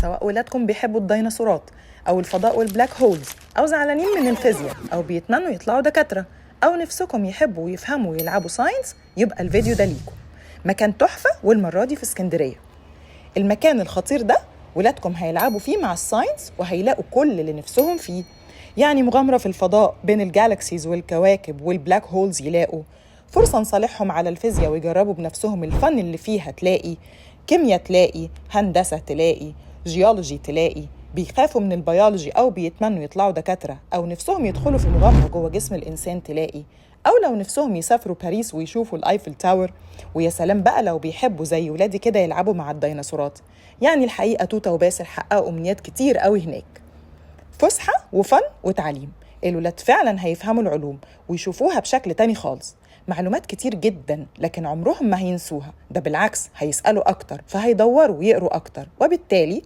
سواء ولادكم بيحبوا الديناصورات أو الفضاء والبلاك هولز، أو زعلانين من الفيزياء، أو بيتمنوا يطلعوا دكاترة، أو نفسكم يحبوا ويفهموا ويلعبوا ساينس، يبقى الفيديو ده ليكم. مكان تحفة، والمرة دي في اسكندرية. المكان الخطير ده ولادكم هيلعبوا فيه مع الساينس وهيلاقوا كل اللي نفسهم فيه، يعني مغامرة في الفضاء بين الجالاكسيز والكواكب والبلاك هولز يلاقوا، فرصة نصالحهم على الفيزياء ويجربوا بنفسهم الفن اللي فيها تلاقي، كيمياء تلاقي، هندسة تلاقي، جيولوجي تلاقي، بيخافوا من البيولوجي أو بيتمنوا يطلعوا دكاترة أو نفسهم يدخلوا في مغامرة جوه جسم الإنسان تلاقي، أو لو نفسهم يسافروا باريس ويشوفوا الآيفل تاور، ويا سلام بقى لو بيحبوا زي ولادي كده يلعبوا مع الديناصورات. يعني الحقيقة توتة وباسل حققوا أمنيات كتير قوي هناك. فسحة وفن وتعليم، الولاد فعلا هيفهموا العلوم ويشوفوها بشكل تاني خالص، معلومات كتير جدا لكن عمرهم ما هينسوها، ده بالعكس هيسألوا أكتر فهيدوروا ويقروا أكتر، وبالتالي